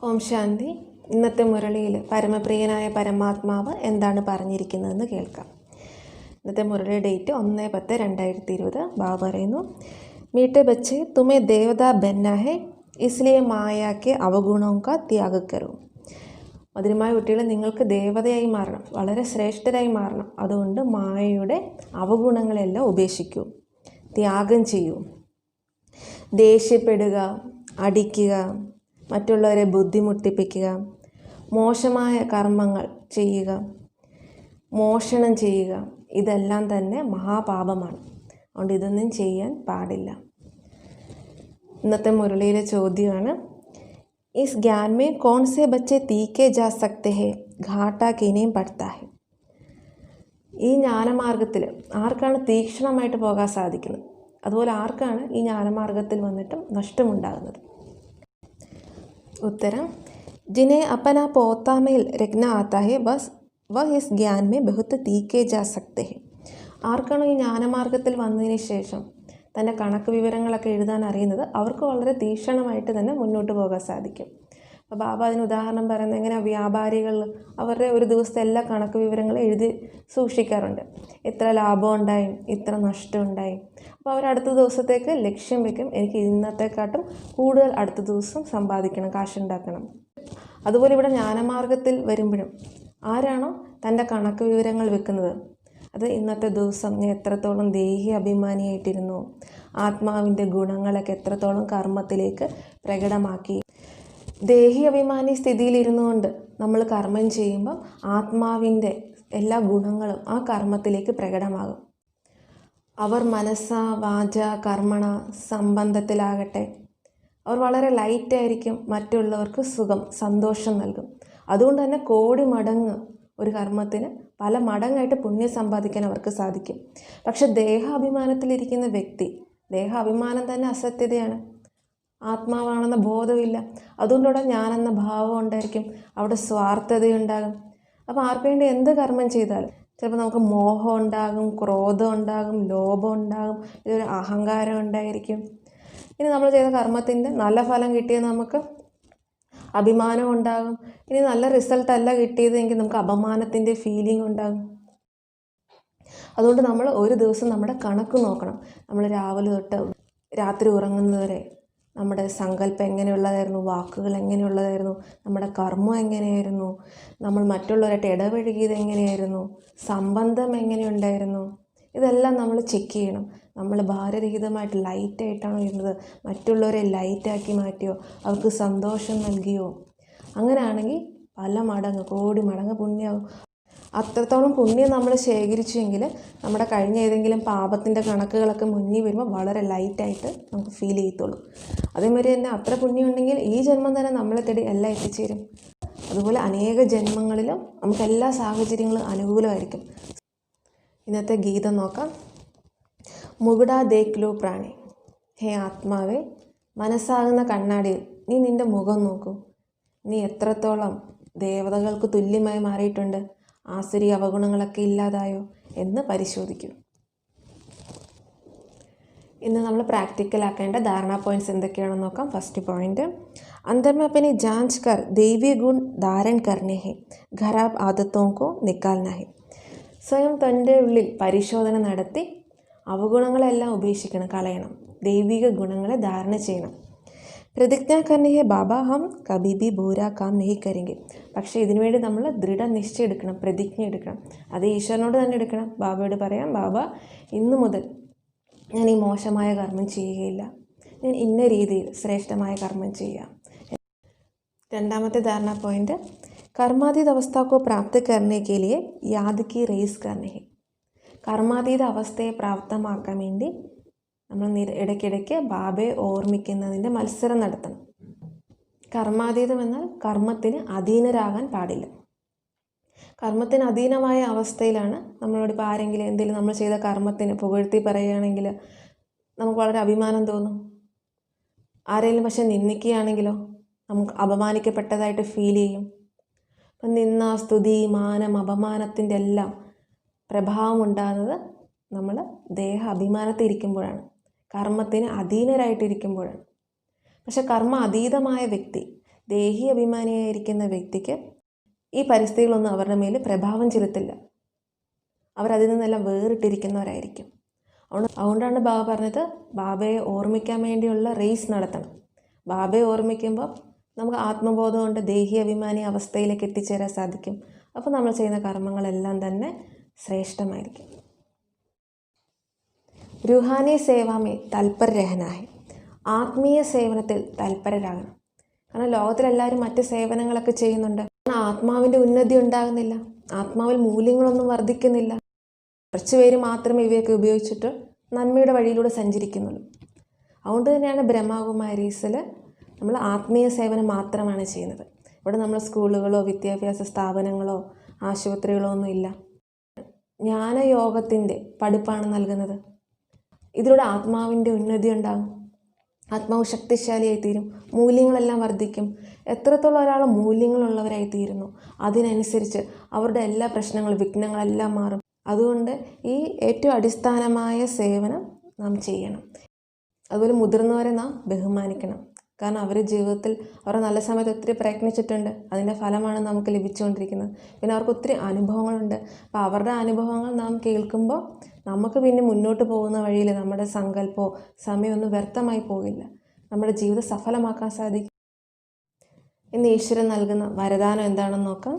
ഓം ശാന്തി. ഇന്നത്തെ മുരളിയിൽ പരമപ്രിയനായ പരമാത്മാവ് എന്താണ് പറഞ്ഞിരിക്കുന്നതെന്ന് കേൾക്കാം. ഇന്നത്തെ മുരളി ഡേറ്റ് 1/10/2020. ബാബ പറയുന്നു, മീठെ ബच्चे तुम्हें देवता बनना है इसलिए माया के അവഗുണോं का त्याग करो. മധുരമായ കുട്ടികളെ, നിങ്ങൾക്ക് ദേവതയായി മാറണം, വളരെ ശ്രേഷ്ഠരായി മാറണം. അതുകൊണ്ട് മായയുടെ അവഗുണങ്ങളെല്ലാം ഉപേക്ഷിക്കൂ, ത്യാഗം ചെയ്യൂ. ദേഷ്യപ്പെടുക, അടിക്കുക, മറ്റുള്ളവരെ ബുദ്ധിമുട്ടിപ്പിക്കുക, മോശമായ കർമ്മങ്ങൾ ചെയ്യുക, മോഷണം ചെയ്യുക, ഇതെല്ലാം തന്നെ മഹാപാപമാണ്. അതുകൊണ്ട് ഇതൊന്നും ചെയ്യാൻ പാടില്ല. ഇന്നത്തെ മുരളിയിലെ ചോദ്യമാണ്, ഇസ് ജ്ഞാൻ മേ കോൺ സെ ബच्चे തീക്കെ ജാ സക്തെ ഹെ ഘാട്ടാ കിനേം പഠിത്താ ഹെ. ഈ ജ്ഞാനമാർഗത്തിൽ ആർക്കാണ് തീക്ഷ്ണമായിട്ട് പോകാൻ സാധിക്കുന്നത്, അതുപോലെ ആർക്കാണ് ഈ ജ്ഞാനമാർഗത്തിൽ വന്നിട്ടും നഷ്ടമുണ്ടാകുന്നത്? ഉത്തരം, ജിനെ അപ്പന പോത്താമേൽ രഖ്ന ആത്താ ഹെ ബസ് വഹ് ഇസ് ജ്ഞാൻ മേ ബഹുത്ത് തീക്കെ ജാ സക്തെ ഹെ. ആർക്കാണോ ഈ ജ്ഞാനമാർഗത്തിൽ വന്നതിന് ശേഷം തൻ്റെ കണക്ക് വിവരങ്ങളൊക്കെ എഴുതാൻ അറിയുന്നത്, അവർക്ക് വളരെ തീക്ഷണമായിട്ട് തന്നെ മുന്നോട്ട് പോകാൻ സാധിക്കും. അപ്പോൾ ബാബ അതിന് ഉദാഹരണം പറയുന്നത് എങ്ങനെ, വ്യാപാരികൾ അവരുടെ ഒരു ദിവസത്തെ എല്ലാ കണക്ക് വിവരങ്ങളും എഴുതി സൂക്ഷിക്കാറുണ്ട്. ഇത്ര ലാഭം ഉണ്ടായി, ഇത്ര നഷ്ടം ഉണ്ടായി. അപ്പോൾ അവർ അടുത്ത ദിവസത്തേക്ക് ലക്ഷ്യം വയ്ക്കും, എനിക്ക് ഇന്നത്തെക്കാട്ടും കൂടുതൽ അടുത്ത ദിവസം സമ്പാദിക്കണം, കാശുണ്ടാക്കണം. അതുപോലെ ഇവിടെ ജ്ഞാനമാർഗത്തിൽ വരുമ്പോഴും ആരാണോ തൻ്റെ കണക്ക് വിവരങ്ങൾ വെക്കുന്നത്, അത് ഇന്നത്തെ ദിവസം ഞാൻ എത്രത്തോളം ദേഹി അഭിമാനിയായിട്ടിരുന്നു, ആത്മാവിൻ്റെ ഗുണങ്ങളൊക്കെ എത്രത്തോളം കർമ്മത്തിലേക്ക് പ്രകടമാക്കി. ദേഹി അഭിമാനി സ്ഥിതിയിലിരുന്നു കൊണ്ട് നമ്മൾ കർമ്മം ചെയ്യുമ്പം ആത്മാവിൻ്റെ എല്ലാ ഗുണങ്ങളും ആ കർമ്മത്തിലേക്ക് പ്രകടമാകും. അവർ മനസ്സ വാച കർമ്മണ സംബന്ധത്തിലാകട്ടെ അവർ വളരെ ലൈറ്റായിരിക്കും, മറ്റുള്ളവർക്ക് സുഖം സന്തോഷം നൽകും. അതുകൊണ്ട് തന്നെ കോടി മടങ്ങ് ഒരു കർമ്മത്തിന് പല മടങ്ങായിട്ട് പുണ്യം സമ്പാദിക്കാൻ അവർക്ക് സാധിക്കും. പക്ഷെ ദേഹാഭിമാനത്തിലിരിക്കുന്ന വ്യക്തി, ദേഹാഭിമാനം തന്നെ അസത്യതയാണ്, ആത്മാവാണെന്ന ബോധമില്ല. അതുകൊണ്ടവിടെ ഞാനെന്ന ഭാവം ഉണ്ടായിരിക്കും, അവിടെ സ്വാർത്ഥതയുണ്ടാകും. അപ്പോൾ ആർക്ക് വേണ്ടി എന്ത് കർമ്മം ചെയ്താലും ചിലപ്പോൾ നമുക്ക് മോഹം ഉണ്ടാകും, ക്രോധം ഉണ്ടാകും, ലോഭം ഉണ്ടാകും, ഇതൊരു അഹങ്കാരം ഉണ്ടായിരിക്കും. ഇനി നമ്മൾ ചെയ്ത കർമ്മത്തിൻ്റെ നല്ല ഫലം കിട്ടിയത് നമുക്ക് അഭിമാനം ഉണ്ടാകും. ഇനി നല്ല റിസൾട്ട് അല്ല കിട്ടിയതെങ്കിൽ നമുക്ക് അപമാനത്തിൻ്റെ ഫീലിംഗ് ഉണ്ടാകും. അതുകൊണ്ട് നമ്മൾ ഒരു ദിവസം നമ്മുടെ കണക്ക് നോക്കണം. നമ്മൾ രാവിലെ തൊട്ട് രാത്രി ഉറങ്ങുന്നതുവരെ നമ്മുടെ സങ്കല്പം എങ്ങനെയുള്ളതായിരുന്നു, വാക്കുകൾ എങ്ങനെയുള്ളതായിരുന്നു, നമ്മുടെ കർമ്മം എങ്ങനെയായിരുന്നു, നമ്മൾ മറ്റുള്ളവരായിട്ട് ഇടപഴകിയത് എങ്ങനെയായിരുന്നു, സംബന്ധം എങ്ങനെയുണ്ടായിരുന്നു, ഇതെല്ലാം നമ്മൾ ചെക്ക് ചെയ്യണം. നമ്മൾ ഭാരരഹിതമായിട്ട് ലൈറ്റായിട്ടാണോ ഇരുന്നത്, മറ്റുള്ളവരെ ലൈറ്റാക്കി മാറ്റിയോ, അവർക്ക് സന്തോഷം നൽകിയോ? അങ്ങനെയാണെങ്കിൽ പല മടങ്ങ് കോടി മടങ്ങ് പുണ്യമാകും. അത്രത്തോളം പുണ്യം നമ്മൾ ശേഖരിച്ചെങ്കിൽ നമ്മുടെ കഴിഞ്ഞ ഏതെങ്കിലും പാപത്തിൻ്റെ കണക്കുകളൊക്കെ മുന്നിൽ വരുമ്പോൾ വളരെ ലൈറ്റായിട്ട് നമുക്ക് ഫീൽ ചെയ്യത്തുള്ളൂ. അതേമാതിരി തന്നെ അത്ര പുണ്യം ഉണ്ടെങ്കിൽ ഈ ജന്മം തന്നെ നമ്മളെ തേടി എല്ലാം എത്തിച്ചേരും. അതുപോലെ അനേക ജന്മങ്ങളിലും നമുക്ക് എല്ലാ സാഹചര്യങ്ങളും അനുകൂലമായിരിക്കും. ഇന്നത്തെ ഗീതം നോക്കാം. മുകുടാ ദേഖ്ലോ പ്രാണി. ഹേ ആത്മാവേ, മനസ്സാകുന്ന കണ്ണാടിയിൽ നീ നിൻ്റെ മുഖം നോക്കൂ. നീ എത്രത്തോളം ദേവതകൾക്ക് തുല്യമായി മാറിയിട്ടുണ്ട്, ആസുരി അവഗുണങ്ങളൊക്കെ ഇല്ലാതായോ എന്ന് പരിശോധിക്കൂ. ഇന്ന് നമ്മൾ പ്രാക്ടിക്കലാക്കേണ്ട ധാരണാ പോയിൻറ്റ്സ് എന്തൊക്കെയാണെന്ന് നോക്കാം. ഫസ്റ്റ് പോയിൻറ്റ്, अंदर में अपनी जांच कर दैवीय गुण धारण करने हैं, खराब आदतों को निकालना है. സ്വയം തൻ്റെ ഉള്ളിൽ പരിശോധന നടത്തി അവഗുണങ്ങളെല്ലാം ഉപേക്ഷിക്കണം, കളയണം. ദൈവിക ഗുണങ്ങളെ ധാരണ ചെയ്യണം. പ്രതിജ്ഞ കർണി ഹെ ബാബ ഹം കഭി ഭി ബൂരാ കാം നഹി കരെങ്കെ. പക്ഷേ ഇതിനുവേണ്ടി നമ്മൾ ദൃഢനിശ്ചയം എടുക്കണം, പ്രതിജ്ഞ എടുക്കണം. അത് ഈശ്വരനോട് തന്നെ എടുക്കണം. ബാബയോട് പറയാം, ബാബ ഇന്നു മുതൽ ഞാൻ ഈ മോശമായ കർമ്മം ചെയ്യുകയില്ല, ഞാൻ ഇന്ന രീതിയിൽ ശ്രേഷ്ഠമായ കർമ്മം ചെയ്യാം. രണ്ടാമത്തെ ധാരണ പോയിന്റ്, കർമാതീത അവസ്ഥക്കോ പ്രാപ്തി करने के लिए याद की रेस करनी है. കർമാതീത അവസ്ഥയെ പ്രാപ്തമാക്കാൻ വേണ്ടി നമ്മൾ ഇടയ്ക്കിടയ്ക്ക് ബാബയെ ഓർമ്മിക്കുന്നതിൻ്റെ മത്സരം നടത്തണം. കർമാതീതം എന്നാൽ കർമ്മത്തിന് അധീനരാകാൻ പാടില്ല. കർമ്മത്തിന് അധീനമായ അവസ്ഥയിലാണ് നമ്മളോട് ഇപ്പോൾ ആരെങ്കിലും എന്തെങ്കിലും നമ്മൾ ചെയ്ത കർമ്മത്തിന് പുകഴ്ത്തി പറയുകയാണെങ്കിൽ നമുക്ക് വളരെ അഭിമാനം തോന്നും. ആരെങ്കിലും പക്ഷെ നിന്ദിക്കുകയാണെങ്കിലോ നമുക്ക് അപമാനിക്കപ്പെട്ടതായിട്ട് ഫീൽ ചെയ്യും. അപ്പം നിന്ന, സ്തുതി, മാനം, അപമാനത്തിൻ്റെ എല്ലാം പ്രഭാവം ഉണ്ടാകുന്നത് നമ്മൾ ദേഹ അഭിമാനത്തിൽ ഇരിക്കുമ്പോഴാണ്, കർമ്മത്തിന് അധീനരായിട്ടിരിക്കുമ്പോഴാണ്. പക്ഷെ കർമ്മ അതീതമായ വ്യക്തി ദേഹി അഭിമാനിയായിരിക്കുന്ന വ്യക്തിക്ക് ഈ പരിസ്ഥിതികളൊന്നും അവരുടെ മേൽ പ്രഭാവം ചെലുത്തില്ല. അവരതിൽ നിന്നെല്ലാം വേറിട്ടിരിക്കുന്നവരായിരിക്കും. അതുകൊണ്ടാണ് ബാബ പറഞ്ഞത്, ബാബയെ ഓർമ്മിക്കാൻ വേണ്ടിയുള്ള റേസ് നടത്തണം. ബാബയെ ഓർമ്മിക്കുമ്പോൾ നമുക്ക് ആത്മബോധം കൊണ്ട് ദേഹി അഭിമാനി അവസ്ഥയിലേക്ക് എത്തിച്ചേരാൻ സാധിക്കും. അപ്പോൾ നമ്മൾ ചെയ്യുന്ന കർമ്മങ്ങളെല്ലാം തന്നെ ശ്രേഷ്ഠമായിരിക്കും. റുഹാനി സേവാമേ തൽപര രഹനായി, ആത്മീയ സേവനത്തിൽ തൽപരരാകണം. കാരണം ലോകത്തിലെല്ലാവരും മറ്റ് സേവനങ്ങളൊക്കെ ചെയ്യുന്നുണ്ട്. ആത്മാവിൻ്റെ ഉന്നതി ഉണ്ടാകുന്നില്ല, ആത്മാവിൽ മൂല്യങ്ങളൊന്നും വർദ്ധിക്കുന്നില്ല. കുറച്ച് പേര് മാത്രമേ ഇവയൊക്കെ ഉപയോഗിച്ചിട്ട് നന്മയുടെ വഴിയിലൂടെ സഞ്ചരിക്കുന്നുള്ളൂ. അതുകൊണ്ട് തന്നെയാണ് ബ്രഹ്മകുമാരീസിൽ നമ്മൾ ആത്മീയ സേവനം മാത്രമാണ് ചെയ്യുന്നത്. ഇവിടെ നമ്മൾ സ്കൂളുകളോ വിദ്യാഭ്യാസ സ്ഥാപനങ്ങളോ ആശുപത്രികളോ ഒന്നും ഇല്ല. ജ്ഞാനയോഗത്തിൻ്റെ പഠിപ്പാണ് നൽകുന്നത്. ഇതിലൂടെ ആത്മാവിൻ്റെ ഉന്നതി ഉണ്ടാകും, ആത്മാവ് ശക്തിശാലിയായി തീരും, മൂല്യങ്ങളെല്ലാം വർദ്ധിക്കും. എത്രത്തോളം ഒരാൾ മൂല്യങ്ങളുള്ളവരായി തീരുന്നു അതിനനുസരിച്ച് അവരുടെ എല്ലാ പ്രശ്നങ്ങളും വിഘ്നങ്ങളെല്ലാം മാറും. അതുകൊണ്ട് ഈ ഏറ്റവും അടിസ്ഥാനമായ സേവനം നാം ചെയ്യണം. അതുപോലെ മുതിർന്നവരെ നാം ബഹുമാനിക്കണം. കാരണം അവർ ജീവിതത്തിൽ അവരുടെ നല്ല സമയത്ത് ഒത്തിരി പ്രയത്നിച്ചിട്ടുണ്ട്, അതിൻ്റെ ഫലമാണ് നമുക്ക് ലഭിച്ചുകൊണ്ടിരിക്കുന്നത്. പിന്നെ അവർക്ക് ഒത്തിരി അനുഭവങ്ങളുണ്ട്. അപ്പോൾ അവരുടെ അനുഭവങ്ങൾ നാം കേൾക്കുമ്പോൾ നമുക്ക് പിന്നെ മുന്നോട്ട് പോകുന്ന വഴിയിൽ നമ്മുടെ സങ്കല്പമോ സമയമൊന്നും വ്യർത്ഥമായി പോകില്ല, നമ്മുടെ ജീവിതം സഫലമാക്കാൻ സാധിക്കും. ഇന്ന് ഈശ്വരൻ നൽകുന്ന വരദാനം എന്താണെന്ന് നോക്കാം.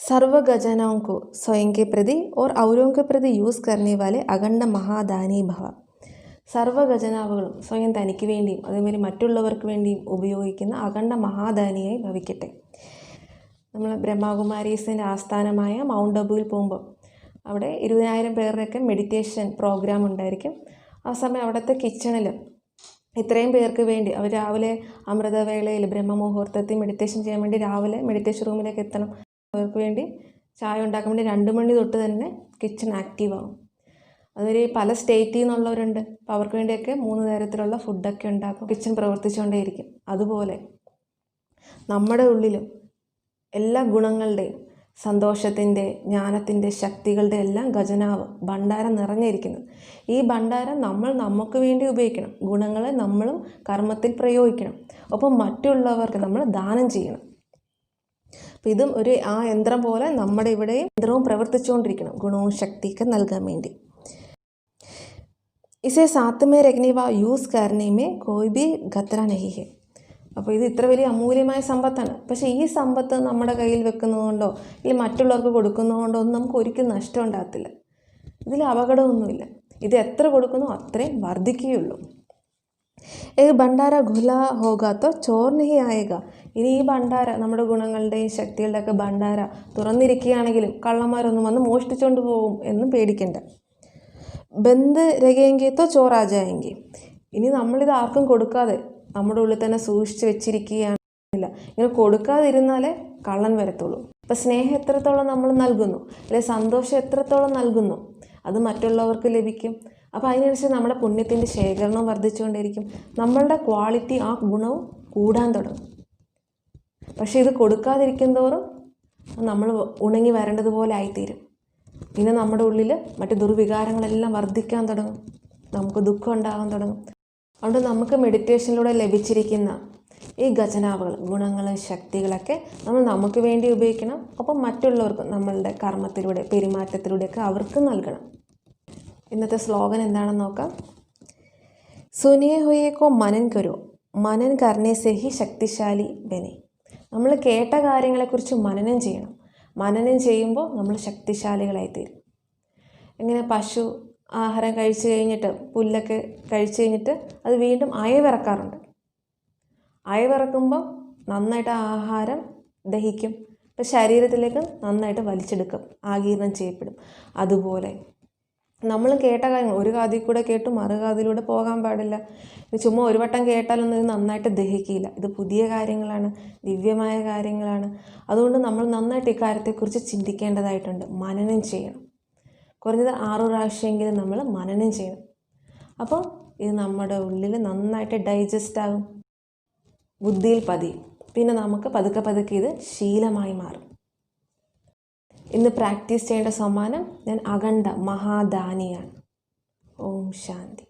सर्व गजनों को स्वयं के प्रति और औरों के प्रति यूज़ करने वाले अखंड महादानी भव. സർവ്വഖജനാവുകളും സ്വയം തനിക്ക് വേണ്ടിയും അതേമാതിരി മറ്റുള്ളവർക്ക് വേണ്ടിയും ഉപയോഗിക്കുന്ന അഖണ്ഡ മഹാദാനിയായി ഭവിക്കട്ടെ. നമ്മൾ ബ്രഹ്മകുമാരീസിൻ്റെ ആസ്ഥാനമായ മൗണ്ട് അബുവിൽ പോകുമ്പോൾ അവിടെ 20,000 പേരുടെയൊക്കെ മെഡിറ്റേഷൻ പ്രോഗ്രാം ഉണ്ടായിരിക്കും. ആ സമയം അവിടുത്തെ കിച്ചണിൽ ഇത്രയും പേർക്ക് വേണ്ടി അവർ രാവിലെ അമൃതവേളയിൽ ബ്രഹ്മമുഹൂർത്തത്തിൽ മെഡിറ്റേഷൻ ചെയ്യാൻ വേണ്ടി രാവിലെ മെഡിറ്റേഷൻ റൂമിലേക്ക് എത്തണം. അവർക്ക് വേണ്ടി ചായ ഉണ്ടാക്കാൻ വേണ്ടി 2 മണി തൊട്ട് തന്നെ കിച്ചൺ ആക്റ്റീവ് ആകും. അതുവരെ പല സ്റ്റേറ്റിൽ നിന്നുള്ളവരുണ്ട്. അപ്പോൾ അവർക്ക് വേണ്ടിയൊക്കെ 3 തരത്തിലുള്ള ഫുഡൊക്കെ ഉണ്ടാക്കും. കിച്ചൺ പ്രവർത്തിച്ചുകൊണ്ടേയിരിക്കും. അതുപോലെ നമ്മുടെ ഉള്ളിലും എല്ലാ ഗുണങ്ങളുടെയും സന്തോഷത്തിൻ്റെ ജ്ഞാനത്തിൻ്റെ ശക്തികളുടെ എല്ലാം ഖജനാവ് ഭണ്ഡാരം നിറഞ്ഞിരിക്കുന്നത്. ഈ ഭണ്ഡാരം നമ്മൾ നമുക്ക് വേണ്ടി ഉപയോഗിക്കണം. ഗുണങ്ങളെ നമ്മളും കർമ്മത്തിൽ പ്രയോഗിക്കണം. ഒപ്പം മറ്റുള്ളവർക്ക് നമ്മൾ ദാനം ചെയ്യണം. അപ്പം ഇതും ഒരു ആ യന്ത്രം പോലെ നമ്മുടെ ഇവിടെയും യന്ത്രവും പ്രവർത്തിച്ചുകൊണ്ടിരിക്കണം, ഗുണവും ശക്തിയൊക്കെ നൽകാൻ വേണ്ടി. ഇസേ സാത്ത് മേ രഖ്നെ വാ യൂസ് കർനെ മേ കോയി ഭി ഖത്തറ നഹി ഹെ. അപ്പോൾ ഇത് ഇത്ര വലിയ അമൂല്യമായ സമ്പത്താണ്. പക്ഷേ ഈ സമ്പത്ത് നമ്മുടെ കയ്യിൽ വെക്കുന്നതുകൊണ്ടോ ഇല്ലെങ്കിൽ മറ്റുള്ളവർക്ക് കൊടുക്കുന്നതുകൊണ്ടോ ഒന്നും നമുക്ക് ഒരിക്കലും നഷ്ടം ഉണ്ടാകത്തില്ല. ഇതിൽ അപകടമൊന്നുമില്ല. ഇത് എത്ര കൊടുക്കുന്നോ അത്രയും വർദ്ധിക്കുകയുള്ളൂ. ഏക് ഭണ്ഡാര ഖുലാ ഹോഗാത്തോ ചോർ നഹി ആയേഗ. ഇനി ഈ ഭണ്ഡാര നമ്മുടെ ഗുണങ്ങളുടെയും ശക്തികളുടെയൊക്കെ ഭണ്ഡാര തുറന്നിരിക്കുകയാണെങ്കിലും കള്ളന്മാരൊന്നും വന്ന് മോഷ്ടിച്ചുകൊണ്ട് പോകും എന്നും പേടിക്കണ്ട. ബന്ദ് രഹേങ്കി ചോർ ആ ജായെങ്കി. ഇനി നമ്മളിത് ആർക്കും കൊടുക്കാതെ നമ്മുടെ ഉള്ളിൽ തന്നെ സൂക്ഷിച്ച് വെച്ചിരിക്കുകയാണില്ല. ഇങ്ങനെ കൊടുക്കാതിരുന്നാലേ കള്ളൻ വരത്തുള്ളൂ. ഇപ്പം സ്നേഹം എത്രത്തോളം നമ്മൾ നൽകുന്നു, അല്ലെങ്കിൽ സന്തോഷം എത്രത്തോളം നൽകുന്നു, അത് മറ്റുള്ളവർക്ക് ലഭിക്കും. അപ്പോൾ അതിനനുസരിച്ച് നമ്മുടെ പുണ്യത്തിൻ്റെ ശേഖരണം വർദ്ധിച്ചുകൊണ്ടിരിക്കും. നമ്മളുടെ ക്വാളിറ്റി, ആ ഗുണവും കൂടാൻ തുടങ്ങും. പക്ഷേ ഇത് കൊടുക്കാതിരിക്കുന്തോറും നമ്മൾ ഉണങ്ങി വരേണ്ടതുപോലെ ആയിത്തീരും. പിന്നെ നമ്മുടെ ഉള്ളിൽ മറ്റ് ദുർവികാരങ്ങളെല്ലാം വർദ്ധിക്കാൻ തുടങ്ങും, നമുക്ക് ദുഃഖം ഉണ്ടാകാൻ തുടങ്ങും. അതുകൊണ്ട് നമുക്ക് മെഡിറ്റേഷനിലൂടെ ലഭിച്ചിരിക്കുന്ന ഈ ഖജനാവുകൾ, ഗുണങ്ങളും ശക്തികളൊക്കെ നമ്മൾ നമുക്ക് വേണ്ടി ഉപയോഗിക്കണം. അപ്പം മറ്റുള്ളവർക്ക് നമ്മളുടെ കർമ്മത്തിലൂടെ പെരുമാറ്റത്തിലൂടെയൊക്കെ അവർക്ക് നൽകണം. ഇന്നത്തെ സ്ലോഗൻ എന്താണെന്ന് നോക്കാം. സുനിയെ ഹുയേക്കോ മനൻ കരോ, മനൻ കർണേ സെ ഹി ശക്തിശാലി ബനെ. നമ്മൾ കേട്ട കാര്യങ്ങളെക്കുറിച്ച് മനനം ചെയ്യണം. മനനം ചെയ്യുമ്പോൾ നമ്മൾ ശക്തിശാലികളായിത്തീരും. എങ്ങനെ പശു ആഹാരം കഴിച്ചു കഴിഞ്ഞിട്ട്, പുല്ലൊക്കെ കഴിച്ചു കഴിഞ്ഞിട്ട് അത് വീണ്ടും അയവിറക്കാറുണ്ട്. അയവിറക്കുമ്പോൾ നന്നായിട്ട് ആഹാരം ദഹിക്കും. ഇപ്പം ശരീരത്തിലേക്ക് നന്നായിട്ട് വലിച്ചെടുക്കും, ആഗീരണം ചെയ്യപ്പെടും. അതുപോലെ നമ്മൾ കേട്ട കാര്യങ്ങൾ ഒരു കാതിൽ കൂടെ കേട്ടു മറുകാതിലൂടെ പോകാൻ പാടില്ല. ഇത് ചുമ്മാ ഒരു വട്ടം കേട്ടാലൊന്നും ഇത് നന്നായിട്ട് ദഹിക്കില്ല. ഇത് പുതിയ കാര്യങ്ങളാണ്, ദിവ്യമായ കാര്യങ്ങളാണ്. അതുകൊണ്ട് നമ്മൾ നന്നായിട്ട് ഇക്കാര്യത്തെക്കുറിച്ച് ചിന്തിക്കേണ്ടതായിട്ടുണ്ട്, മനനം ചെയ്യണം. കുറഞ്ഞത് 6 പ്രാവശ്യമെങ്കിലും നമ്മൾ മനനം ചെയ്യണം. അപ്പോൾ ഇത് നമ്മുടെ ഉള്ളിൽ നന്നായിട്ട് ഡൈജസ്റ്റ് ആകും, ബുദ്ധിയിൽ പതിയും. പിന്നെ നമുക്ക് പതുക്കെ പതുക്കെ ഇത് ശീലമായി മാറും. ഇന്ന് പ്രാക്ടീസ് ചെയ്യേണ്ട സമ്മാനം, ഞാൻ അഖണ്ഡ മഹാദാനിയാണ്. ഓം ശാന്തി.